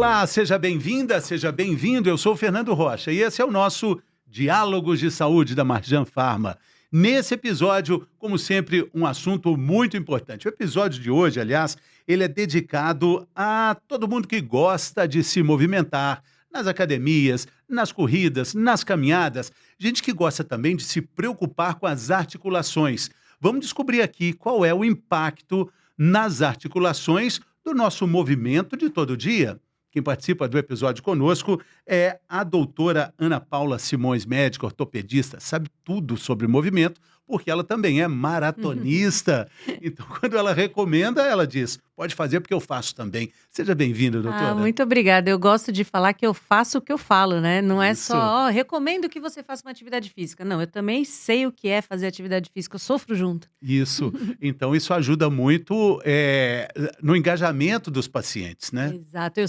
Olá, seja bem-vinda, seja bem-vindo. Eu sou o Fernando Rocha e esse é o nosso Diálogos de Saúde da Marjan Pharma. Nesse episódio, como sempre, um assunto muito importante. O episódio de hoje, aliás, ele é dedicado a todo mundo que gosta de se movimentar nas academias, nas corridas, nas caminhadas. Gente que gosta também de se preocupar com as articulações. Vamos descobrir aqui qual é o impacto nas articulações do nosso movimento de todo dia. Quem participa do episódio conosco é a doutora Ana Paula Simões, médica ortopedista, sabe tudo sobre movimento, porque ela também é maratonista. Então, quando ela recomenda, ela diz, pode fazer porque eu faço também. Seja bem-vinda, doutora. Muito obrigada. Eu gosto de falar que eu faço o que eu falo, né? Não é Isso. só, recomendo que você faça uma atividade física. Não, eu também sei o que é fazer atividade física, eu sofro junto. Isso. Então, isso ajuda muito no engajamento dos pacientes, né? Exato.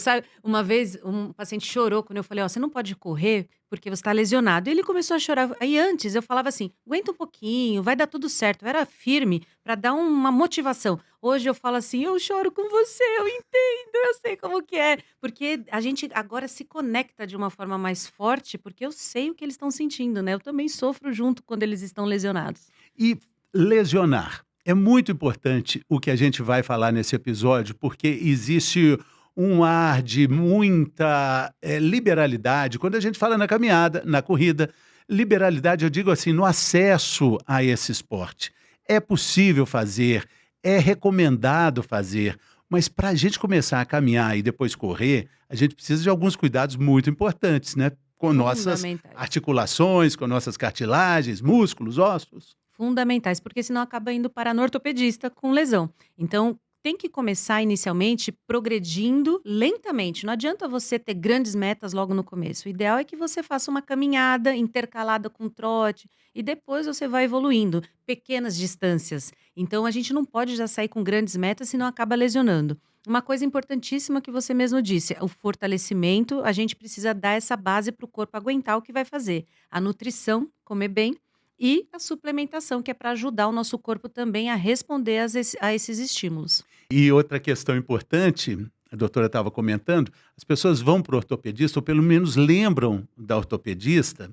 Uma vez um paciente chorou quando eu falei, ó, você não pode correr porque você está lesionado. E ele começou a chorar. Aí antes eu falava assim, aguenta um pouquinho, vai dar tudo certo. Eu era firme para dar uma motivação. Hoje eu falo assim, eu choro com você, eu entendo, eu sei como que é. Porque a gente agora se conecta de uma forma mais forte, porque eu sei o que eles estão sentindo, né? Eu também sofro junto quando eles estão lesionados. E lesionar. É muito importante o que a gente vai falar nesse episódio, porque existe um ar de muita liberalidade. Quando a gente fala na caminhada, na corrida, liberalidade, eu digo assim, no acesso a esse esporte. É possível fazer, é recomendado fazer, mas para a gente começar a caminhar e depois correr, a gente precisa de alguns cuidados muito importantes, né? Com nossas Fundamentais. articulações, com nossas cartilagens, músculos, ossos. Fundamentais, porque senão acaba indo parar no ortopedista com lesão. Então, tem que começar inicialmente progredindo lentamente. Não adianta você ter grandes metas logo no começo. O ideal é que você faça uma caminhada intercalada com trote e depois você vai evoluindo, pequenas distâncias. Então, a gente não pode já sair com grandes metas, senão acaba lesionando. Uma coisa importantíssima que você mesmo disse, é o fortalecimento. A gente precisa dar essa base para o corpo aguentar o que vai fazer. A nutrição, comer bem, e a suplementação, que é para ajudar o nosso corpo também a responder a esses estímulos. E outra questão importante, a doutora estava comentando, as pessoas vão para o ortopedista, ou pelo menos lembram da ortopedista,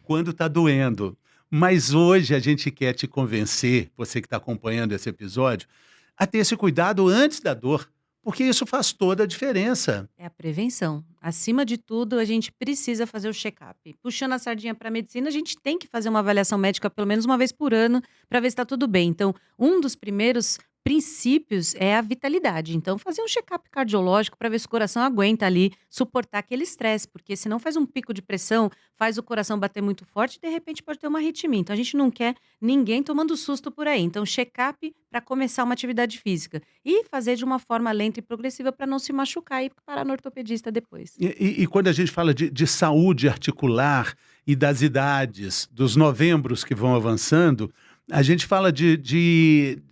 quando está doendo. Mas hoje a gente quer te convencer, você que está acompanhando esse episódio, a ter esse cuidado antes da dor, porque isso faz toda a diferença. É a prevenção. Acima de tudo, a gente precisa fazer o check-up. Puxando a sardinha para a medicina, a gente tem que fazer uma avaliação médica pelo menos uma vez por ano para ver se está tudo bem. Então, um dos primeiros princípios é a vitalidade. Então, fazer um check-up cardiológico para ver se o coração aguenta ali suportar aquele estresse, porque senão faz um pico de pressão, faz o coração bater muito forte e de repente pode ter uma arritmia. Então, a gente não quer ninguém tomando susto por aí. Então, check-up para começar uma atividade física e fazer de uma forma lenta e progressiva para não se machucar e parar no ortopedista depois. E quando a gente fala de saúde articular e das idades, dos novembros que vão avançando, a gente fala de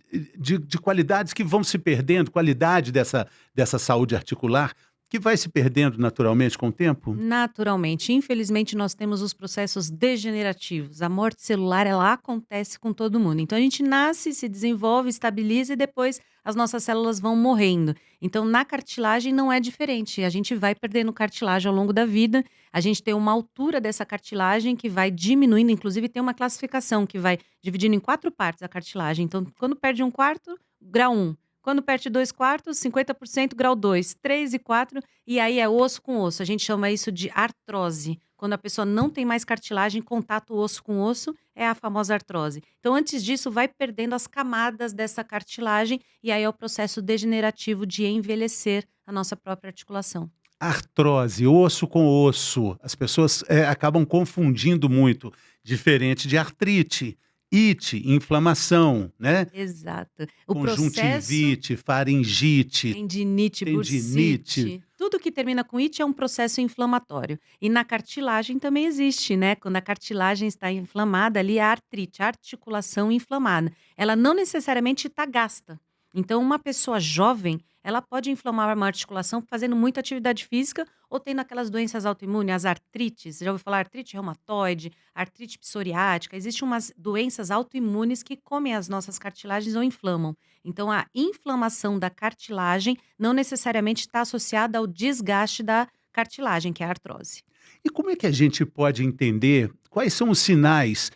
qualidades que vão se perdendo, qualidade dessa saúde articular, que vai se perdendo naturalmente com o tempo? Naturalmente. Infelizmente, nós temos os processos degenerativos. A morte celular, ela acontece com todo mundo. Então, a gente nasce, se desenvolve, estabiliza e depois as nossas células vão morrendo. Então, na cartilagem não é diferente. A gente vai perdendo cartilagem ao longo da vida. A gente tem uma altura dessa cartilagem que vai diminuindo. Inclusive, tem uma classificação que vai dividindo em 4 partes a cartilagem. Então, quando perde 1/4, grau 1. Quando perde 2/4, 50%, grau 2, 3 e 4, e aí é osso com osso. A gente chama isso de artrose. Quando a pessoa não tem mais cartilagem, contato osso com osso, é a famosa artrose. Então, antes disso, vai perdendo as camadas dessa cartilagem, e aí é o processo degenerativo de envelhecer a nossa própria articulação. Artrose, osso com osso. As pessoas acabam confundindo muito, diferente de artrite, ite, inflamação, né? Exato. O processo Conjuntivite, faringite, tendinite, tendinite. bursite, tudo que termina com it é um processo inflamatório. E na cartilagem também existe, né? Quando a cartilagem está inflamada, ali é a artrite, a articulação inflamada. Ela não necessariamente está gasta. Então, uma pessoa jovem, ela pode inflamar uma articulação fazendo muita atividade física ou tendo aquelas doenças autoimunes, as artrites. Já ouviu falar artrite reumatoide, artrite psoriática? Existem umas doenças autoimunes que comem as nossas cartilagens ou inflamam. Então, a inflamação da cartilagem não necessariamente está associada ao desgaste da cartilagem, que é a artrose. E como é que a gente pode entender quais são os sinais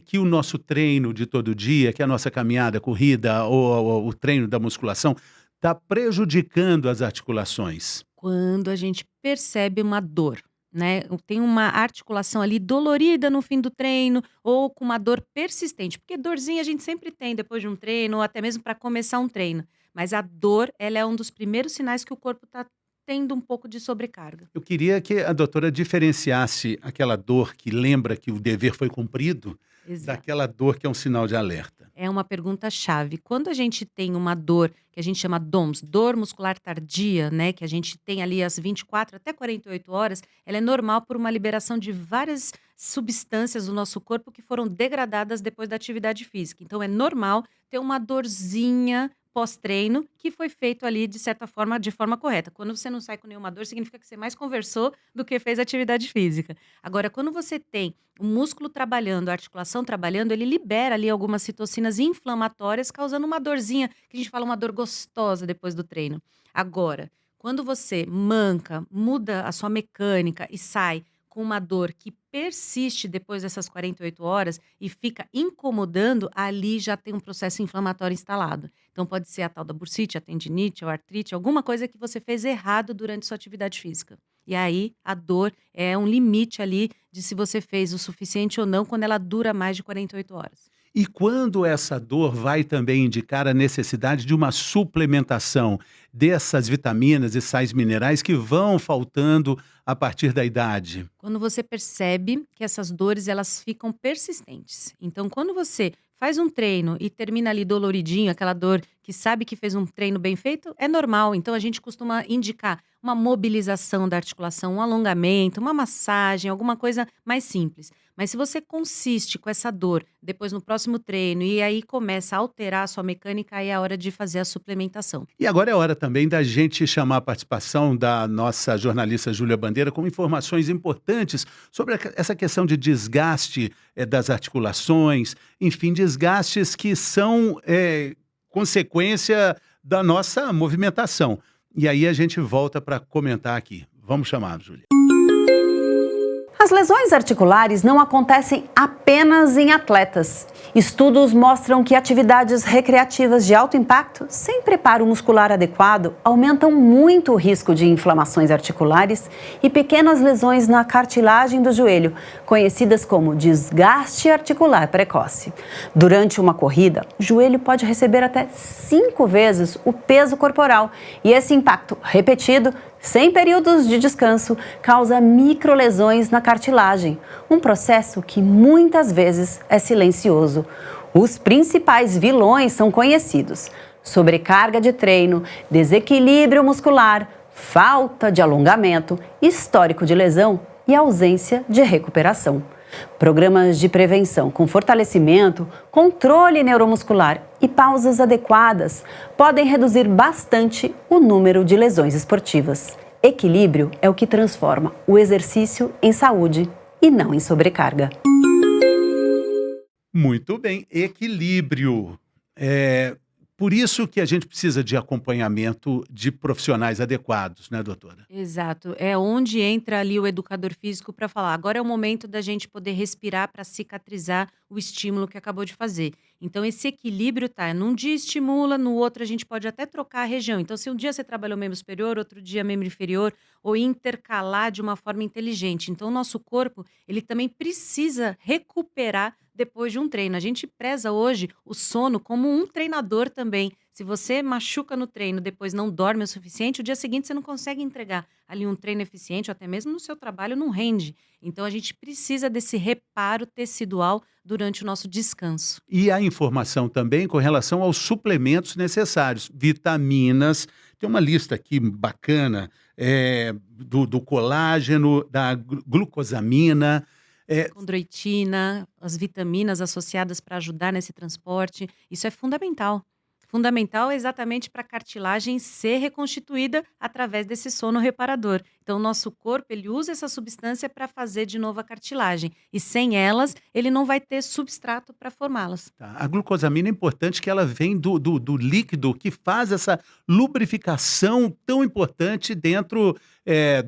que o nosso treino de todo dia, que a nossa caminhada, corrida ou o treino da musculação está prejudicando as articulações? Quando a gente percebe uma dor, né? Tem uma articulação ali dolorida no fim do treino ou com uma dor persistente, porque dorzinha a gente sempre tem depois de um treino ou até mesmo para começar um treino. Mas a dor, ela é um dos primeiros sinais que o corpo está tendo um pouco de sobrecarga. Eu queria que a doutora diferenciasse aquela dor que lembra que o dever foi cumprido, Exato. daquela dor que é um sinal de alerta. É uma pergunta-chave. Quando a gente tem uma dor, que a gente chama DOMS, dor muscular tardia, né, que a gente tem ali as 24 até 48 horas, ela é normal por uma liberação de várias substâncias do nosso corpo que foram degradadas depois da atividade física. Então, é normal ter uma dorzinha pós-treino que foi feito ali, de certa forma, de forma correta. Quando você não sai com nenhuma dor, significa que você mais conversou do que fez atividade física. Agora, quando você tem o músculo trabalhando, a articulação trabalhando, ele libera ali algumas citocinas inflamatórias, causando uma dorzinha, que a gente fala uma dor gostosa depois do treino. Agora, quando você manca, muda a sua mecânica e sai com uma dor que persiste depois dessas 48 horas e fica incomodando, ali já tem um processo inflamatório instalado. Então pode ser a tal da bursite, a tendinite, a artrite, alguma coisa que você fez errado durante sua atividade física. E aí a dor é um limite ali de se você fez o suficiente ou não quando ela dura mais de 48 horas. E quando essa dor vai também indicar a necessidade de uma suplementação dessas vitaminas e sais minerais que vão faltando a partir da idade? Quando você percebe que essas dores elas ficam persistentes. Então, quando você faz um treino e termina ali doloridinho, aquela dor que sabe que fez um treino bem feito, é normal. Então, a gente costuma indicar uma mobilização da articulação, um alongamento, uma massagem, alguma coisa mais simples. Mas se você consiste com essa dor depois no próximo treino e aí começa a alterar a sua mecânica, aí é a hora de fazer a suplementação. E agora é hora também da gente chamar a participação da nossa jornalista Júlia Bandeira com informações importantes sobre essa questão de desgaste das articulações, enfim, desgastes que são consequência da nossa movimentação. E aí a gente volta para comentar aqui. Vamos chamar, Júlia. As lesões articulares não acontecem apenas em atletas. Estudos mostram que atividades recreativas de alto impacto, sem preparo muscular adequado, aumentam muito o risco de inflamações articulares e pequenas lesões na cartilagem do joelho, conhecidas como desgaste articular precoce. Durante uma corrida, o joelho pode receber até 5 vezes o peso corporal e esse impacto repetido, sem períodos de descanso, causa microlesões na cartilagem, um processo que muitas vezes é silencioso. Os principais vilões são conhecidos: sobrecarga de treino, desequilíbrio muscular, falta de alongamento, histórico de lesão e ausência de recuperação. Programas de prevenção com fortalecimento, controle neuromuscular e pausas adequadas podem reduzir bastante o número de lesões esportivas. Equilíbrio é o que transforma o exercício em saúde e não em sobrecarga. Muito bem, equilíbrio. Por isso que a gente precisa de acompanhamento de profissionais adequados, né, doutora? Exato. É onde entra ali o educador físico para falar: agora é o momento da gente poder respirar para cicatrizar o estímulo que acabou de fazer. Então, esse equilíbrio tá, num dia estimula, no outro a gente pode até trocar a região. Então, se um dia você trabalhou membro superior, outro dia membro inferior, ou intercalar de uma forma inteligente. Então, o nosso corpo, ele também precisa recuperar depois de um treino. A gente preza hoje o sono como um treinador também. Se você machuca no treino, depois não dorme o suficiente, o dia seguinte você não consegue entregar ali um treino eficiente, ou até mesmo no seu trabalho não rende. Então a gente precisa desse reparo tecidual durante o nosso descanso. E a informação também com relação aos suplementos necessários, vitaminas. Tem uma lista aqui bacana do colágeno, da glucosamina. Condroitina, as vitaminas associadas para ajudar nesse transporte, isso é fundamental. Fundamental exatamente para a cartilagem ser reconstituída através desse sono reparador. Então, o nosso corpo ele usa essa substância para fazer de novo a cartilagem. E sem elas, ele não vai ter substrato para formá-las. Tá. A glucosamina é importante que ela vem do líquido que faz essa lubrificação tão importante dentro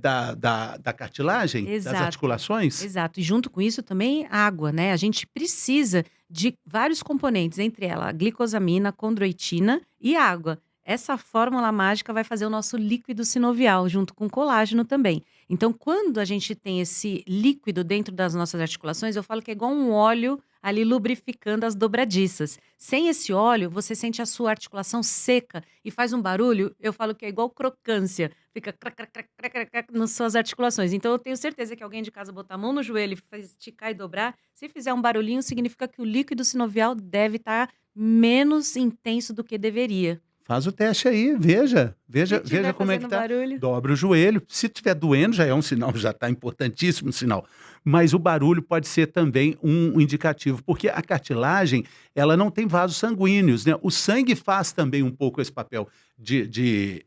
da cartilagem, das Exato. articulações. Exato. E junto com isso também água, né? A gente precisa de vários componentes, entre elas a glicosamina, a condroitina e água. Essa fórmula mágica vai fazer o nosso líquido sinovial, junto com colágeno também. Então, quando a gente tem esse líquido dentro das nossas articulações, eu falo que é igual um óleo ali lubrificando as dobradiças. Sem esse óleo, você sente a sua articulação seca e faz um barulho, eu falo que é igual crocância. Fica crac, crac, crac, crac, crac, crac nas suas articulações. Então, eu tenho certeza que alguém de casa botar a mão no joelho e esticar e dobrar, se fizer um barulhinho, significa que o líquido sinovial deve estar menos intenso do que deveria. Faz o teste aí, veja Se tiver como é que fazendo tá. barulho. Dobra o joelho. Se estiver doendo, já é um sinal, já está importantíssimo sinal. Mas o barulho pode ser também um indicativo, porque a cartilagem, ela não tem vasos sanguíneos, né? O sangue faz também um pouco esse papel de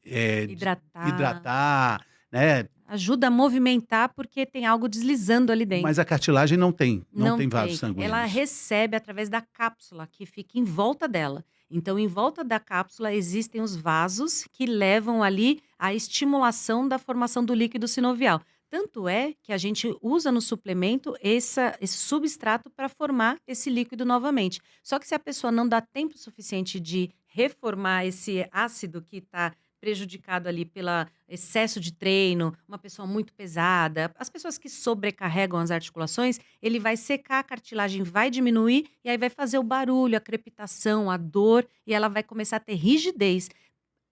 hidratar, né? Ajuda a movimentar porque tem algo deslizando ali dentro. Mas a cartilagem não tem Não vasos sanguíneos. Ela recebe através da cápsula que fica em volta dela. Então, em volta da cápsula existem os vasos que levam ali a estimulação da formação do líquido sinovial. Tanto é que a gente usa no suplemento esse substrato para formar esse líquido novamente. Só que se a pessoa não dá tempo suficiente de reformar esse ácido que está prejudicado ali pelo excesso de treino, uma pessoa muito pesada, as pessoas que sobrecarregam as articulações, ele vai secar, a cartilagem vai diminuir e aí vai fazer o barulho, a crepitação, a dor e ela vai começar a ter rigidez,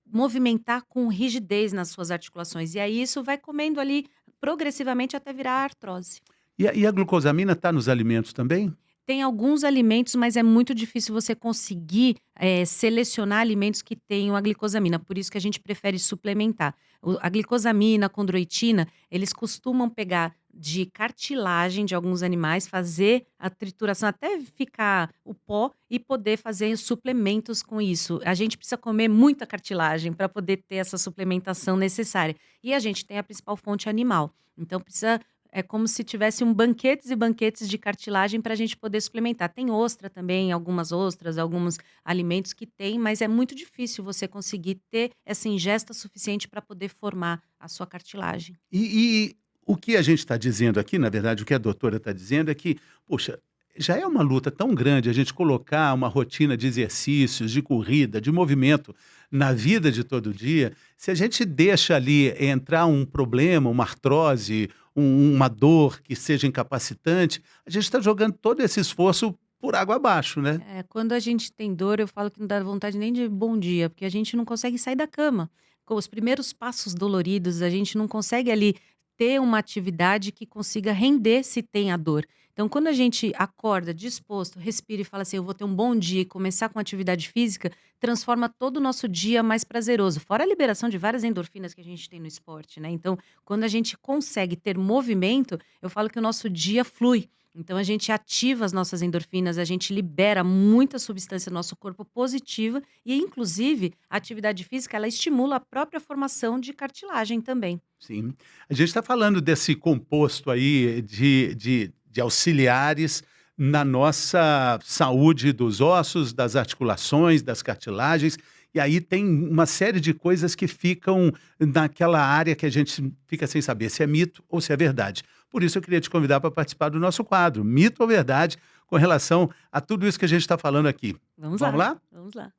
movimentar com rigidez nas suas articulações. E aí isso vai comendo ali progressivamente até virar artrose. E a glucosamina está nos alimentos também? Tem alguns alimentos, mas é muito difícil você conseguir selecionar alimentos que tenham a glicosamina. Por isso que a gente prefere suplementar. A glicosamina, a condroitina, eles costumam pegar de cartilagem de alguns animais, fazer a trituração até ficar o pó e poder fazer suplementos com isso. A gente precisa comer muita cartilagem para poder ter essa suplementação necessária. E a gente tem a principal fonte animal. Então precisa. É como se tivesse banquetes e banquetes de cartilagem para a gente poder suplementar. Tem ostra também, algumas ostras, alguns alimentos que tem, mas é muito difícil você conseguir ter essa ingesta suficiente para poder formar a sua cartilagem. E o que a gente está dizendo aqui, na verdade, o que a doutora está dizendo é que, poxa, já é uma luta tão grande a gente colocar uma rotina de exercícios, de corrida, de movimento na vida de todo dia. Se a gente deixa ali entrar um problema, uma artrose, uma dor que seja incapacitante, a gente está jogando todo esse esforço por água abaixo, né? Quando a gente tem dor, eu falo que não dá vontade nem de bom dia, porque a gente não consegue sair da cama. Com os primeiros passos doloridos, a gente não consegue ali ter uma atividade que consiga render se tem a dor. Então, quando a gente acorda disposto, respira e fala assim, eu vou ter um bom dia e começar com atividade física, transforma todo o nosso dia mais prazeroso. Fora a liberação de várias endorfinas que a gente tem no esporte, né? Então, quando a gente consegue ter movimento, eu falo que o nosso dia flui. Então, a gente ativa as nossas endorfinas, a gente libera muita substância no nosso corpo positiva e, inclusive, a atividade física, ela estimula a própria formação de cartilagem também. Sim. A gente está falando desse composto aí de auxiliares na nossa saúde dos ossos, das articulações, das cartilagens. E aí tem uma série de coisas que ficam naquela área que a gente fica sem saber se é mito ou se é verdade. Por isso eu queria te convidar para participar do nosso quadro, Mito ou Verdade, com relação a tudo isso que a gente está falando aqui. Vamos lá? Vamos lá.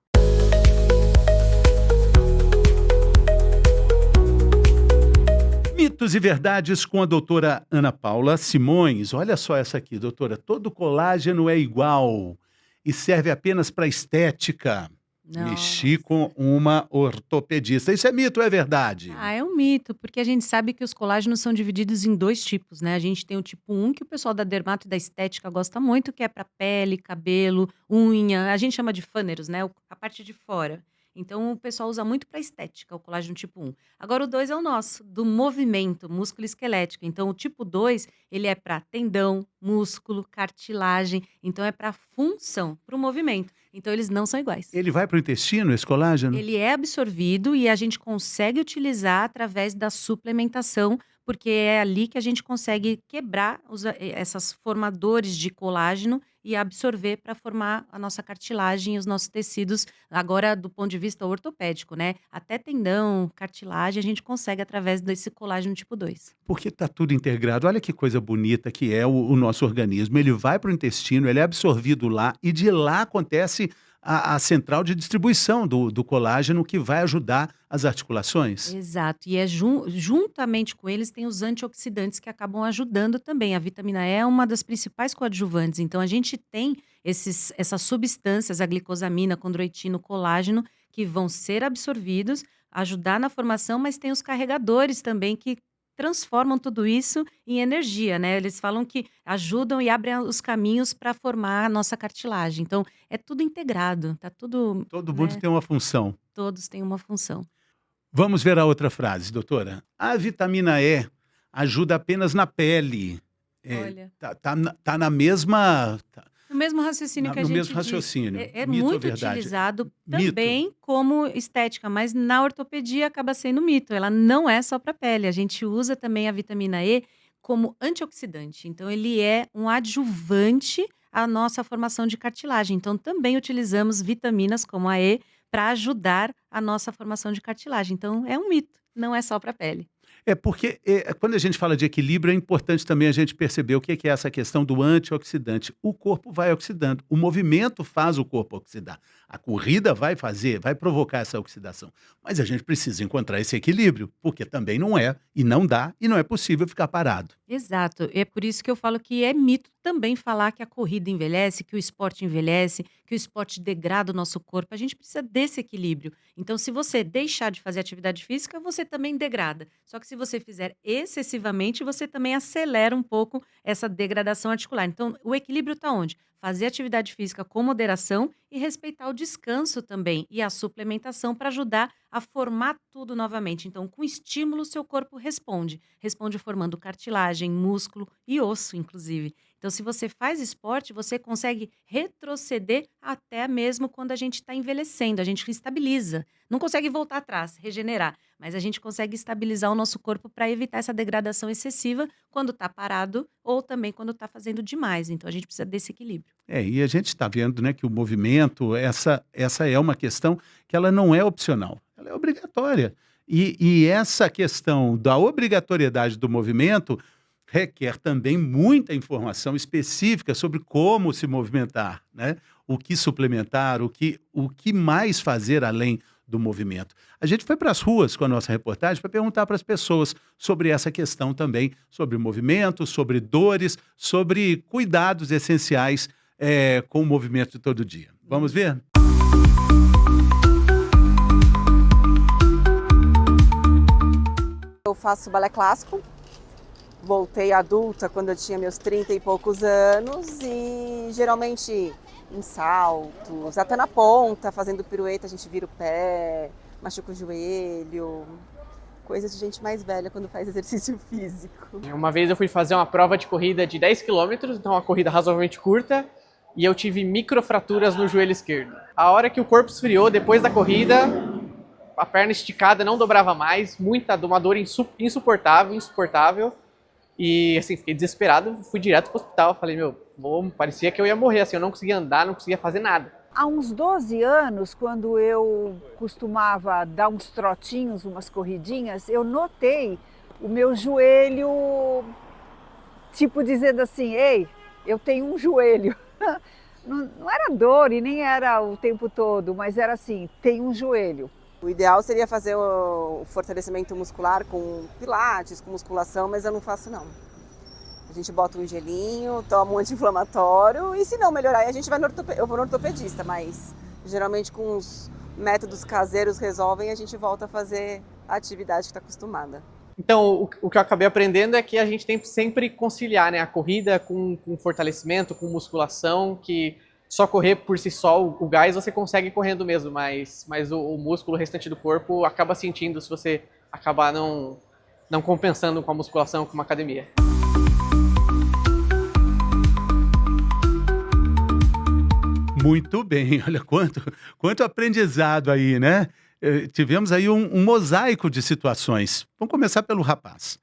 Mitos e verdades com a doutora Ana Paula Simões. Olha só essa aqui, doutora. Todo colágeno é igual e serve apenas para estética. Não. Mexi com uma ortopedista. Isso é mito ou é verdade? É um mito, porque a gente sabe que os colágenos são divididos em 2 tipos, né? A gente tem o tipo 1, que o pessoal da dermato e da estética gosta muito, que é para pele, cabelo, unha. A gente chama de fâneros, né? A parte de fora. Então, o pessoal usa muito para estética, o colágeno tipo 1. Agora, o 2 é o nosso, do movimento, músculo esquelético. Então, o tipo 2, ele é para tendão, músculo, cartilagem. Então, é para função, para o movimento. Então, eles não são iguais. Ele vai para o intestino, esse colágeno? Ele é absorvido e a gente consegue utilizar através da suplementação, porque é ali que a gente consegue quebrar essas formadores de colágeno e absorver para formar a nossa cartilagem e os nossos tecidos, agora do ponto de vista ortopédico, né? Até tendão, cartilagem, a gente consegue através desse colágeno tipo 2. Porque está tudo integrado. Olha que coisa bonita que é o nosso organismo. Ele vai para o intestino, ele é absorvido lá e de lá acontece a central de distribuição do colágeno que vai ajudar as articulações. Exato, e juntamente com eles tem os antioxidantes que acabam ajudando também. A vitamina E é uma das principais coadjuvantes, então a gente tem essas substâncias, a glicosamina, condroitina, colágeno, que vão ser absorvidos, ajudar na formação, mas tem os carregadores também que transformam tudo isso em energia, né? Eles falam que ajudam e abrem os caminhos para formar a nossa cartilagem. Então, é tudo integrado, tá tudo, Todo mundo né? tem uma função. Todos têm uma função. Vamos ver a outra frase, doutora. A vitamina E ajuda apenas na pele. Olha. Tá na mesma. No mesmo raciocínio que a No gente mesmo disse. raciocínio. É Mito ou muito verdade? utilizado Mito. também como estética, mas na ortopedia acaba sendo mito. Ela não é só para pele. A gente usa também a vitamina E como antioxidante. Então, ele é um adjuvante à nossa formação de cartilagem. Então, também utilizamos vitaminas como a E para ajudar a nossa formação de cartilagem. Então, é um mito. Não é só para pele. É porque quando a gente fala de equilíbrio, é importante também a gente perceber o que é essa questão do antioxidante. O corpo vai oxidando, o movimento faz o corpo oxidar. A corrida vai provocar essa oxidação. Mas a gente precisa encontrar esse equilíbrio, porque também não é, e não dá, e não é possível ficar parado. Exato. É por isso que eu falo que é mito também falar que a corrida envelhece, que o esporte envelhece, que o esporte degrada o nosso corpo. A gente precisa desse equilíbrio. Então, se você deixar de fazer atividade física, você também degrada. Só que se você fizer excessivamente, você também acelera um pouco essa degradação articular. Então, o equilíbrio está onde? Fazer atividade física com moderação e respeitar o descanso também e a suplementação para ajudar a formar tudo novamente. Então, com estímulo, seu corpo responde. Responde formando cartilagem, músculo e osso, inclusive. Então, se você faz esporte, você consegue retroceder até mesmo quando a gente está envelhecendo. A gente estabiliza. Não consegue voltar atrás, regenerar. Mas a gente consegue estabilizar o nosso corpo para evitar essa degradação excessiva quando está parado ou também quando está fazendo demais. Então, a gente precisa desse equilíbrio. E a gente está vendo, né, que o movimento, essa é uma questão que ela não é opcional, ela é obrigatória. E essa questão da obrigatoriedade do movimento requer também muita informação específica sobre como se movimentar, né? O que suplementar, o que mais fazer além do movimento. A gente foi para as ruas com a nossa reportagem para perguntar para as pessoas sobre essa questão também, sobre movimento, sobre dores, sobre cuidados essenciais com o movimento de todo dia. Vamos ver? Eu faço balé clássico, voltei adulta quando eu tinha meus 30 e poucos anos e geralmente em saltos, até na ponta, fazendo pirueta, a gente vira o pé, machuca o joelho, coisa de gente mais velha quando faz exercício físico. Uma vez eu fui fazer uma prova de corrida de 10 km, então uma corrida razoavelmente curta, e eu tive microfraturas no joelho esquerdo. A hora que o corpo esfriou, depois da corrida, a perna esticada não dobrava mais, uma dor insuportável. E assim, fiquei desesperado, fui direto pro hospital, falei, parecia que eu ia morrer, assim, eu não conseguia andar, não conseguia fazer nada. Há uns 12 anos, quando eu costumava dar uns trotinhos, umas corridinhas, eu notei o meu joelho, tipo dizendo assim, ei, eu tenho um joelho. Não era dor e nem era o tempo todo, mas era assim, tem um joelho. O ideal seria fazer o fortalecimento muscular com pilates, com musculação, mas eu não faço não. A gente bota um gelinho, toma um anti-inflamatório e se não melhorar, a gente vai eu vou no ortopedista, mas geralmente com os métodos caseiros resolvem e a gente volta a fazer a atividade que está acostumada. Então, o que eu acabei aprendendo é que a gente tem que sempre conciliar, né, a corrida com fortalecimento, com musculação, que só correr por si só, o gás você consegue correndo mesmo, mas o músculo, o restante do corpo, acaba sentindo se você acabar não compensando com a musculação, com uma academia. Muito bem, olha quanto aprendizado aí, né? Tivemos aí um mosaico de situações. Vamos começar pelo rapaz.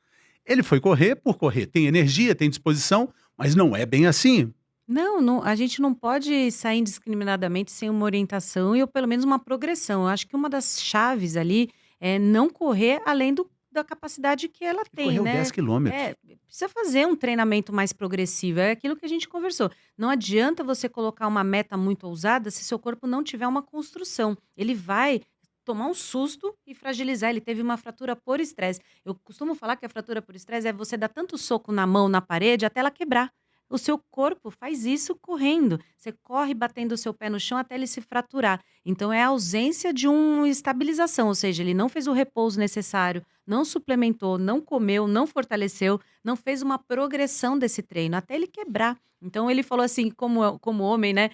Ele foi correr por correr, tem energia, tem disposição, mas não é bem assim. Não, a gente não pode sair indiscriminadamente sem uma orientação ou pelo menos uma progressão. Eu acho que uma das chaves ali é não correr além da capacidade que ela tem, Correu né? 10 quilômetros. Precisa fazer um treinamento mais progressivo. É aquilo que a gente conversou. Não adianta você colocar uma meta muito ousada se seu corpo não tiver uma construção. Ele vai tomar um susto e fragilizar. Ele teve uma fratura por estresse. Eu costumo falar que a fratura por estresse é você dar tanto soco na mão, na parede, até ela quebrar. O seu corpo faz isso correndo. Você corre batendo o seu pé no chão até ele se fraturar. Então, é a ausência de uma estabilização, ou seja, ele não fez o repouso necessário, não suplementou, não comeu, não fortaleceu, não fez uma progressão desse treino, até ele quebrar. Então, ele falou assim, como homem, né?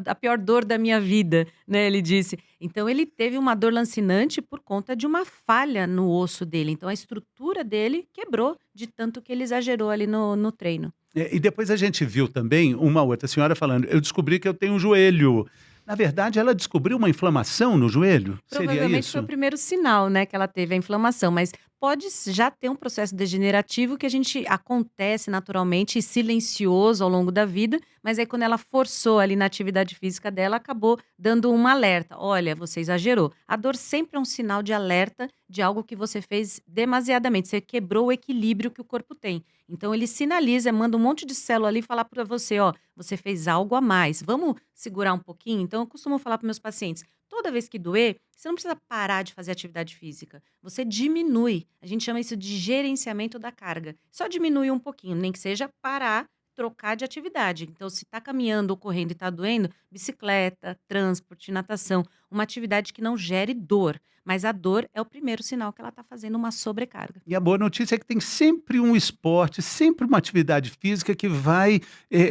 A pior dor da minha vida, né? Ele disse. Então, ele teve uma dor lancinante por conta de uma falha no osso dele. Então, a estrutura dele quebrou de tanto que ele exagerou ali no treino. E depois a gente viu também uma outra senhora falando, eu descobri que eu tenho um joelho. Na verdade, ela descobriu uma inflamação no joelho? Seria Provavelmente isso? foi o primeiro sinal, né, que ela teve a inflamação, mas pode já ter um processo degenerativo que a gente acontece naturalmente e silencioso ao longo da vida, mas aí quando ela forçou ali na atividade física dela, acabou dando um alerta. Olha, você exagerou. A dor sempre é um sinal de alerta de algo que você fez demasiadamente. Você quebrou o equilíbrio que o corpo tem. Então ele sinaliza, manda um monte de célula ali e falar para você, ó, você fez algo a mais. Vamos segurar um pouquinho? Então eu costumo falar para meus pacientes, toda vez que doer, você não precisa parar de fazer atividade física. Você diminui. A gente chama isso de gerenciamento da carga. Só diminui um pouquinho, nem que seja parar, trocar de atividade. Então, se está caminhando ou correndo e está doendo, bicicleta, transporte, natação, uma atividade que não gere dor. Mas a dor é o primeiro sinal que ela está fazendo uma sobrecarga. E a boa notícia é que tem sempre um esporte, sempre uma atividade física que vai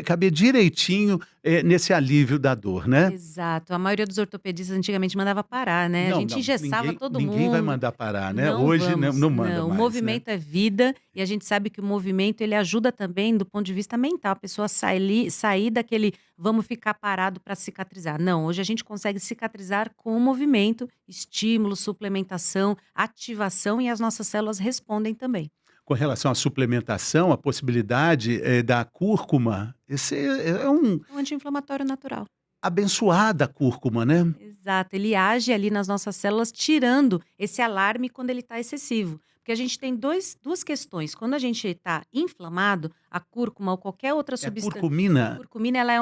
caber direitinho nesse alívio da dor, né? Exato. A maioria dos ortopedistas antigamente mandava parar, né? A gente engessava todo mundo. Ninguém vai mandar parar, né? Não Hoje vamos. não manda Não, o mais, movimento né? é vida e a gente sabe que o movimento ele ajuda também do ponto de vista mental. A pessoa sair daquele vamos ficar parado para cicatrizar. Não, hoje a gente consegue cicatrizar com o movimento, estímulo, suplementação, ativação e as nossas células respondem também. Com relação à suplementação, a possibilidade da cúrcuma, esse é um Um anti-inflamatório natural. abençoada cúrcuma, né? Exato, ele age ali nas nossas células, tirando esse alarme quando ele está excessivo. Porque a gente tem duas questões. Quando a gente está inflamado, a cúrcuma ou qualquer outra É a substância. A curcumina. curcumina ela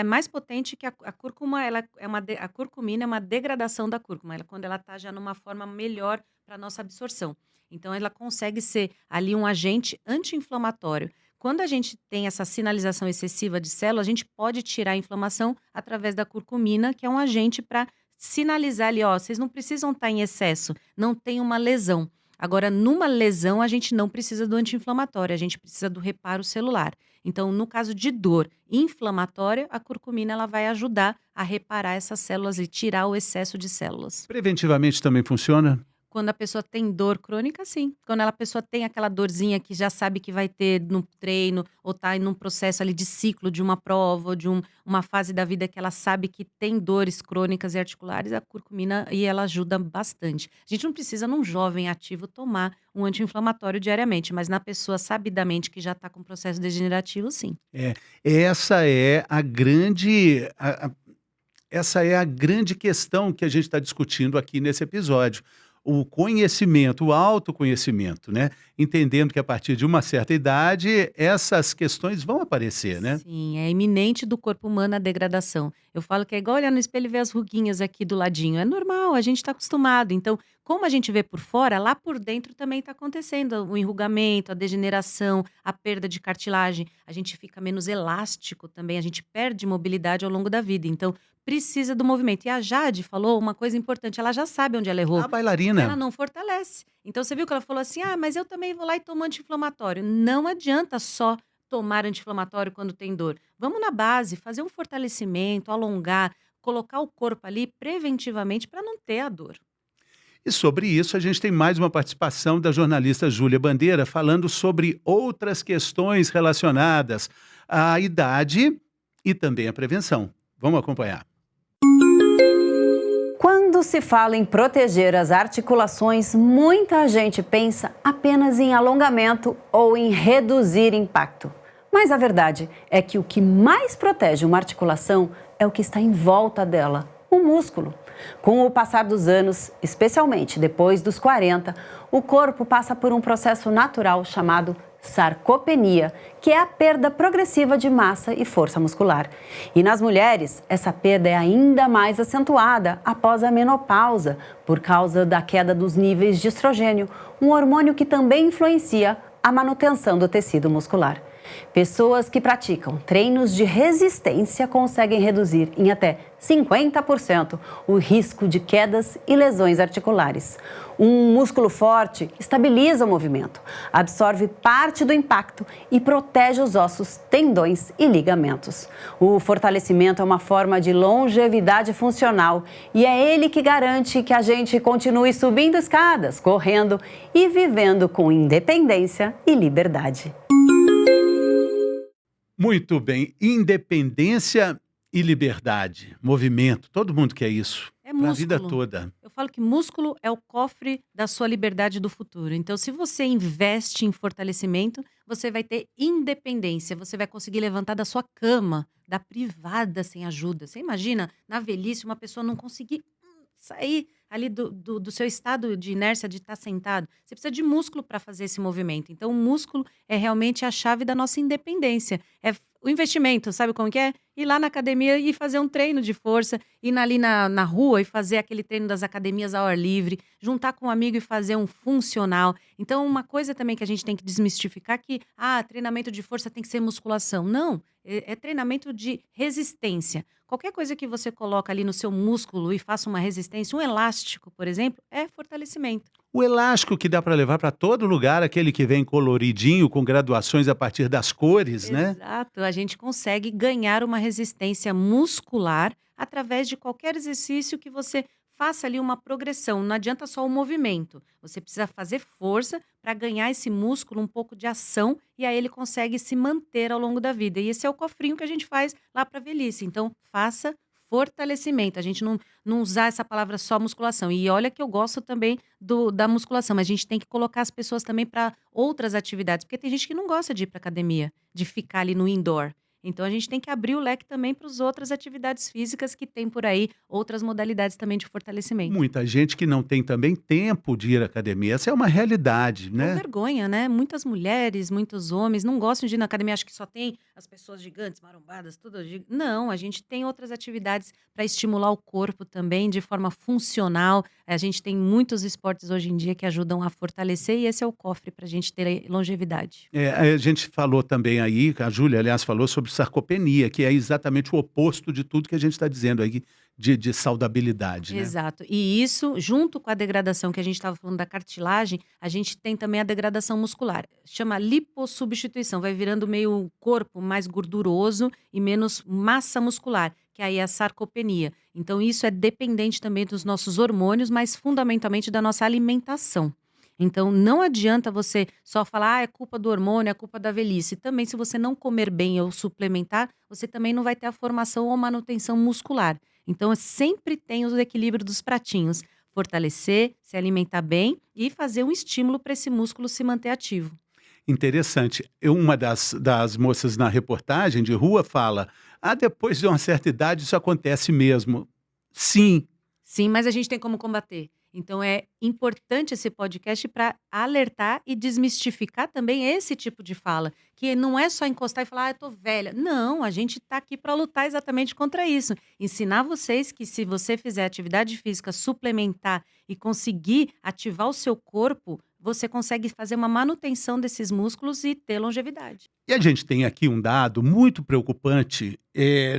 é mais potente que a cúrcuma. A curcumina é uma degradação da cúrcuma. Quando ela está já numa forma melhor para a nossa absorção. Então, ela consegue ser ali um agente anti-inflamatório. Quando a gente tem essa sinalização excessiva de célula, a gente pode tirar a inflamação através da curcumina, que é um agente para sinalizar ali, ó, vocês não precisam estar em excesso, não tem uma lesão. Agora, numa lesão, a gente não precisa do anti-inflamatório, a gente precisa do reparo celular. Então, no caso de dor inflamatória, a curcumina ela vai ajudar a reparar essas células e tirar o excesso de células. Preventivamente também funciona? Quando a pessoa tem dor crônica, sim. Quando a pessoa tem aquela dorzinha que já sabe que vai ter no treino, ou está em um processo ali de ciclo de uma prova, ou de uma fase da vida que ela sabe que tem dores crônicas e articulares, a curcumina e ela ajuda bastante. A gente não precisa, num jovem ativo, tomar um anti-inflamatório diariamente, mas na pessoa sabidamente que já está com processo degenerativo, sim. Essa é a grande. Essa é a grande questão que a gente está discutindo aqui nesse episódio. O conhecimento, o autoconhecimento, né? Entendendo que a partir de uma certa idade, essas questões vão aparecer, né? Sim, é iminente do corpo humano a degradação. Eu falo que é igual olhar no espelho e ver as ruguinhas aqui do ladinho. É normal, a gente está acostumado. Então, como a gente vê por fora, lá por dentro também está acontecendo o enrugamento, a degeneração, a perda de cartilagem. A gente fica menos elástico também, a gente perde mobilidade ao longo da vida. Então, precisa do movimento. E a Jade falou uma coisa importante, ela já sabe onde ela errou. A bailarina. Ela não fortalece. Então, você viu que ela falou assim, mas eu também vou lá e tomo anti-inflamatório. Não adianta só tomar anti-inflamatório quando tem dor. Vamos na base, fazer um fortalecimento, alongar, colocar o corpo ali preventivamente para não ter a dor. E sobre isso, a gente tem mais uma participação da jornalista Júlia Bandeira falando sobre outras questões relacionadas à idade e também à prevenção. Vamos acompanhar. Quando se fala em proteger as articulações, muita gente pensa apenas em alongamento ou em reduzir impacto. Mas a verdade é que o que mais protege uma articulação é o que está em volta dela, o músculo. Com o passar dos anos, especialmente depois dos 40, o corpo passa por um processo natural chamado sarcopenia, que é a perda progressiva de massa e força muscular. E nas mulheres, essa perda é ainda mais acentuada após a menopausa, por causa da queda dos níveis de estrogênio, um hormônio que também influencia a manutenção do tecido muscular. Pessoas que praticam treinos de resistência conseguem reduzir em até 50% o risco de quedas e lesões articulares. Um músculo forte estabiliza o movimento, absorve parte do impacto e protege os ossos, tendões e ligamentos. O fortalecimento é uma forma de longevidade funcional e é ele que garante que a gente continue subindo escadas, correndo e vivendo com independência e liberdade. Muito bem. Independência e liberdade. Movimento. Todo mundo quer isso. É Para a vida músculo. toda. Eu falo que músculo é o cofre da sua liberdade do futuro. Então, se você investe em fortalecimento, você vai ter independência. Você vai conseguir levantar da sua cama, da privada sem ajuda. Você imagina, na velhice, uma pessoa não conseguir sair ali do seu estado de inércia de estar sentado. Você precisa de músculo para fazer esse movimento. Então, o músculo é realmente a chave da nossa independência. É o investimento, sabe como que é? Ir lá na academia e fazer um treino de força, ir ali na rua e fazer aquele treino das academias ao ar livre, juntar com um amigo e fazer um funcional. Então, uma coisa também que a gente tem que desmistificar é que, treinamento de força tem que ser musculação. Não, é treinamento de resistência. Qualquer coisa que você coloca ali no seu músculo e faça uma resistência, um elástico, por exemplo, é fortalecimento. O elástico que dá para levar para todo lugar, aquele que vem coloridinho, com graduações a partir das cores, né? Exato, a gente consegue ganhar uma resistência muscular através de qualquer exercício que você faça ali uma progressão. Não adianta só o movimento, você precisa fazer força para ganhar esse músculo um pouco de ação e aí ele consegue se manter ao longo da vida. E esse é o cofrinho que a gente faz lá para a velhice. Então, faça fortalecimento. A gente não usar essa palavra só musculação. E olha que eu gosto também da musculação, mas a gente tem que colocar as pessoas também para outras atividades, porque tem gente que não gosta de ir para academia, de ficar ali no indoor. Então a gente tem que abrir o leque também para as outras atividades físicas que tem por aí, outras modalidades também de fortalecimento. Muita gente que não tem também tempo de ir à academia. Essa é uma realidade, Com né? vergonha, né? Muitas mulheres, muitos homens não gostam de ir na academia, acho que só tem as pessoas gigantes, marombadas, tudo. Não, a gente tem outras atividades para estimular o corpo também de forma funcional. A gente tem muitos esportes hoje em dia que ajudam a fortalecer e esse é o cofre para a gente ter longevidade. A gente falou também aí, a Júlia, aliás, falou sobre sarcopenia, que é exatamente o oposto de tudo que a gente está dizendo aí de saudabilidade, né? Exato. E isso, junto com a degradação que a gente estava falando da cartilagem, a gente tem também a degradação muscular. Chama lipossubstituição, vai virando meio corpo mais gorduroso e menos massa muscular, que aí é a sarcopenia. Então, isso é dependente também dos nossos hormônios, mas fundamentalmente da nossa alimentação. Então, não adianta você só falar, é culpa do hormônio, é culpa da velhice. Também, se você não comer bem ou suplementar, você também não vai ter a formação ou manutenção muscular. Então, sempre tem o equilíbrio dos pratinhos. Fortalecer, se alimentar bem e fazer um estímulo para esse músculo se manter ativo. Interessante. Uma das moças na reportagem de rua fala, depois de uma certa idade isso acontece mesmo. Sim. Sim, mas a gente tem como combater. Então, é importante esse podcast para alertar e desmistificar também esse tipo de fala. Que não é só encostar e falar, eu tô velha. Não, a gente está aqui para lutar exatamente contra isso. Ensinar vocês que se você fizer atividade física, suplementar e conseguir ativar o seu corpo, você consegue fazer uma manutenção desses músculos e ter longevidade. E a gente tem aqui um dado muito preocupante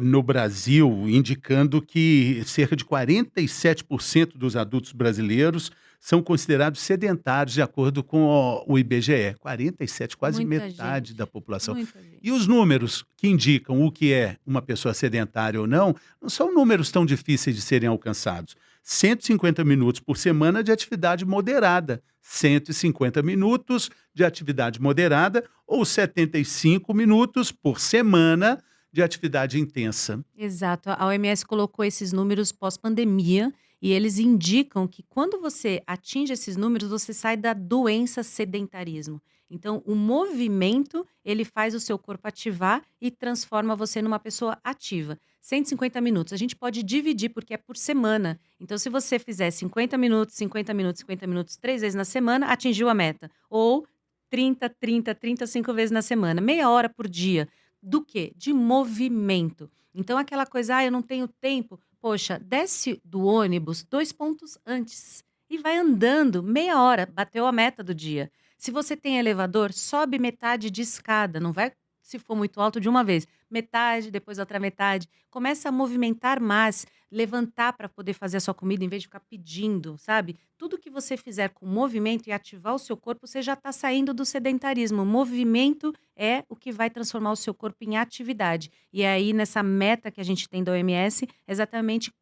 no Brasil, indicando que cerca de 47% dos adultos brasileiros são considerados sedentários, de acordo com o IBGE. 47, quase Muita metade gente. da população. Muita gente. E os números que indicam o que é uma pessoa sedentária ou não são números tão difíceis de serem alcançados. 150 minutos por semana de atividade moderada, 150 minutos de atividade moderada ou 75 minutos por semana de atividade intensa. Exato. A OMS colocou esses números pós-pandemia E eles indicam que quando você atinge esses números, você sai da doença sedentarismo. Então, o movimento, ele faz o seu corpo ativar e transforma você numa pessoa ativa. 150 minutos. A gente pode dividir porque é por semana. Então, se você fizer 50 minutos, 50 minutos, 50 minutos, 3 vezes na semana, atingiu a meta. Ou 30, 30, 35 vezes na semana. Meia hora por dia. Do quê? De movimento. Então, aquela coisa, eu não tenho tempo. Poxa, desce do ônibus 2 pontos antes e vai andando meia hora, bateu a meta do dia. Se você tem elevador, sobe metade de escada, não vai, se for muito alto, de uma vez. Metade, depois outra metade. Começa a movimentar mais, levantar para poder fazer a sua comida em vez de ficar pedindo, sabe? Tudo que você fizer com movimento e ativar o seu corpo, você já está saindo do sedentarismo. O movimento é o que vai transformar o seu corpo em atividade. E aí, nessa meta que a gente tem da OMS, exatamente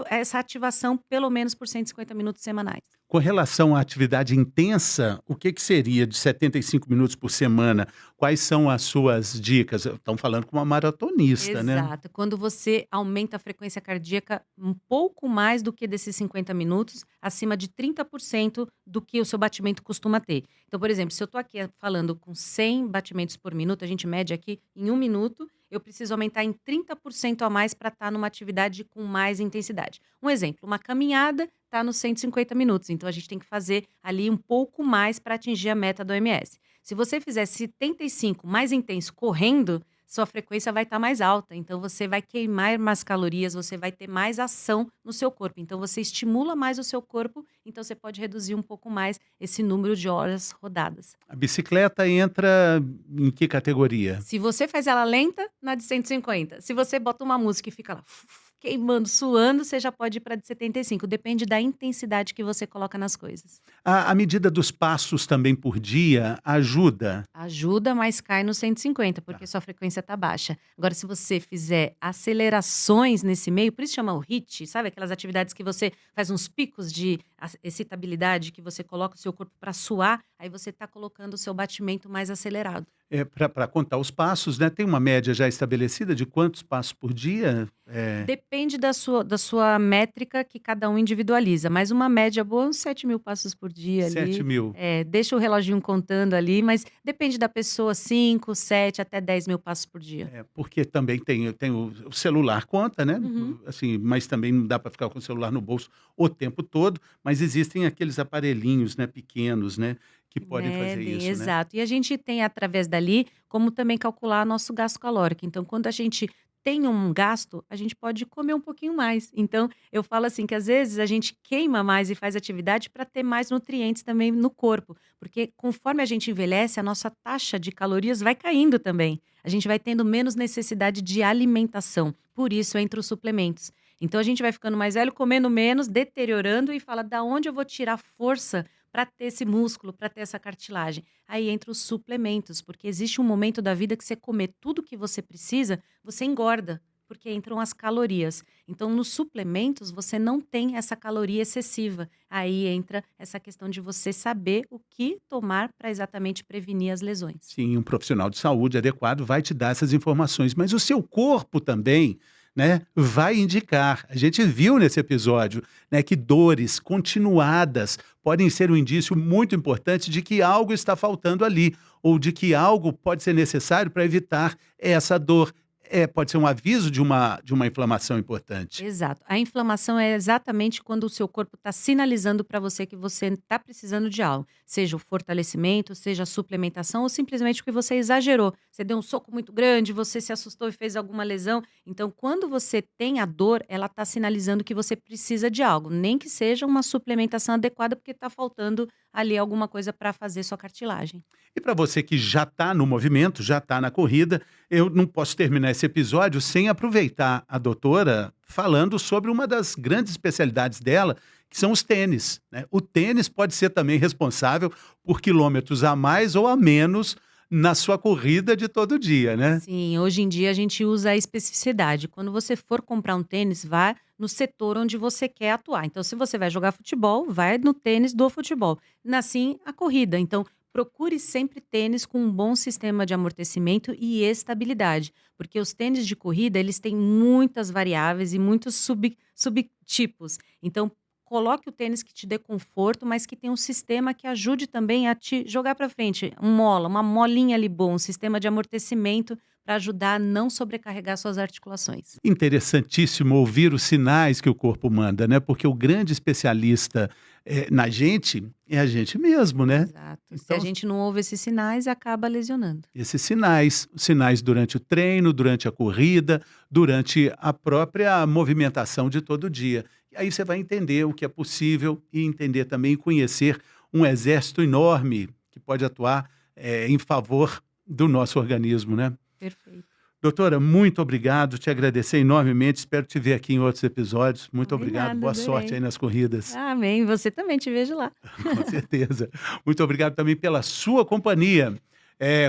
essa ativação, pelo menos por 150 minutos semanais. Com relação à atividade intensa, o que seria de 75 minutos por semana? Quais são as suas dicas? Estão falando com uma maratonista, né? Exato. Quando você aumenta a frequência cardíaca um pouco mais do que desses 50 minutos, acima de 30% do que o seu batimento costuma ter. Então, por exemplo, se eu estou aqui falando com 100 batimentos por minuto, a gente mede aqui em 1 minuto, eu preciso aumentar em 30% a mais para estar numa atividade com mais intensidade. Um exemplo, uma caminhada está nos 150 minutos, então a gente tem que fazer ali um pouco mais para atingir a meta do OMS. Se você fizer 75 mais intenso correndo, sua frequência vai estar mais alta, então você vai queimar mais calorias, você vai ter mais ação no seu corpo. Então você estimula mais o seu corpo, então você pode reduzir um pouco mais esse número de horas rodadas. A bicicleta entra em que categoria? Se você faz ela lenta, na de 150. Se você bota uma música e fica lá queimando, suando, você já pode ir para de 75. Depende da intensidade que você coloca nas coisas. A medida dos passos também por dia ajuda? Ajuda, mas cai no 150, porque sua frequência está baixa. Agora, se você fizer acelerações nesse meio, por isso chama o HIIT, sabe? Aquelas atividades que você faz uns picos de excitabilidade, que você coloca o seu corpo para suar, aí você está colocando o seu batimento mais acelerado. Para contar os passos, né? Tem uma média já estabelecida de quantos passos por dia? Depende da sua métrica que cada um individualiza, mas uma média boa, uns 7.000 passos por dia ali. 7.000. Deixa o reloginho contando ali, mas depende da pessoa, 5, 7, até 10.000 passos por dia. Porque também tem o celular conta, né? Uhum. Assim, mas também não dá para ficar com o celular no bolso o tempo todo, mas existem aqueles aparelhinhos, né, pequenos, né, que podem fazer Medem, isso, né? exato. E a gente tem, através dali, como também calcular nosso gasto calórico. Então, quando a gente tem um gasto, a gente pode comer um pouquinho mais. Então, eu falo assim que às vezes a gente queima mais e faz atividade para ter mais nutrientes também no corpo. Porque conforme a gente envelhece, a nossa taxa de calorias vai caindo também. A gente vai tendo menos necessidade de alimentação. Por isso, entra os suplementos. Então, a gente vai ficando mais velho, comendo menos, deteriorando e fala, da onde eu vou tirar força para ter esse músculo, para ter essa cartilagem? Aí entra os suplementos, porque existe um momento da vida que você comer tudo que você precisa, você engorda, porque entram as calorias. Então, nos suplementos, você não tem essa caloria excessiva. Aí entra essa questão de você saber o que tomar para exatamente prevenir as lesões. Sim, um profissional de saúde adequado vai te dar essas informações, mas o seu corpo também, né, vai indicar. A gente viu nesse episódio, né, que dores continuadas podem ser um indício muito importante de que algo está faltando ali, ou de que algo pode ser necessário para evitar essa dor. Pode ser um aviso de uma inflamação importante. Exato. A inflamação é exatamente quando o seu corpo está sinalizando para você que você está precisando de algo. Seja o fortalecimento, seja a suplementação ou simplesmente porque você exagerou. Você deu um soco muito grande, você se assustou e fez alguma lesão. Então, quando você tem a dor, ela está sinalizando que você precisa de algo. Nem que seja uma suplementação adequada, porque está faltando ali alguma coisa para fazer sua cartilagem. E para você que já está no movimento, já está na corrida, eu não posso terminar esse episódio sem aproveitar a doutora falando sobre uma das grandes especialidades dela, que são os tênis, né? O tênis pode ser também responsável por quilômetros a mais ou a menos na sua corrida de todo dia, né? Sim, hoje em dia a gente usa a especificidade. Quando você for comprar um tênis, vá no setor onde você quer atuar. Então, se você vai jogar futebol, vai no tênis do futebol. Assim, a corrida. Então, procure sempre tênis com um bom sistema de amortecimento e estabilidade, porque os tênis de corrida, eles têm muitas variáveis e muitos subtipos. Então, coloque o tênis que te dê conforto, mas que tenha um sistema que ajude também a te jogar para frente. Uma molinha ali bom, um sistema de amortecimento para ajudar a não sobrecarregar suas articulações. Interessantíssimo ouvir os sinais que o corpo manda, né? Porque o grande especialista na gente é a gente mesmo, né? Exato. Se Então, a gente não ouve esses sinais, acaba lesionando. esses sinais durante o treino, durante a corrida, durante a própria movimentação de todo dia. E aí você vai entender o que é possível e entender também e conhecer um exército enorme que pode atuar em favor do nosso organismo, né? Perfeito. Doutora, muito obrigado, te agradecer enormemente, espero te ver aqui em outros episódios. Muito obrigado, Obrigada, boa adorei. sorte aí nas corridas. Amém. Você também, te vejo lá. Com certeza. Muito obrigado também pela sua companhia.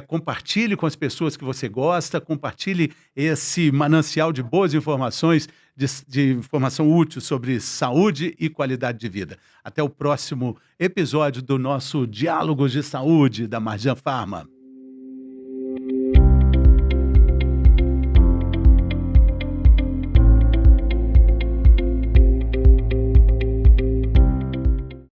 Compartilhe com as pessoas que você gosta, compartilhe esse manancial de boas informações, de informação útil sobre saúde e qualidade de vida. Até o próximo episódio do nosso Diálogos de Saúde da Marjan Pharma.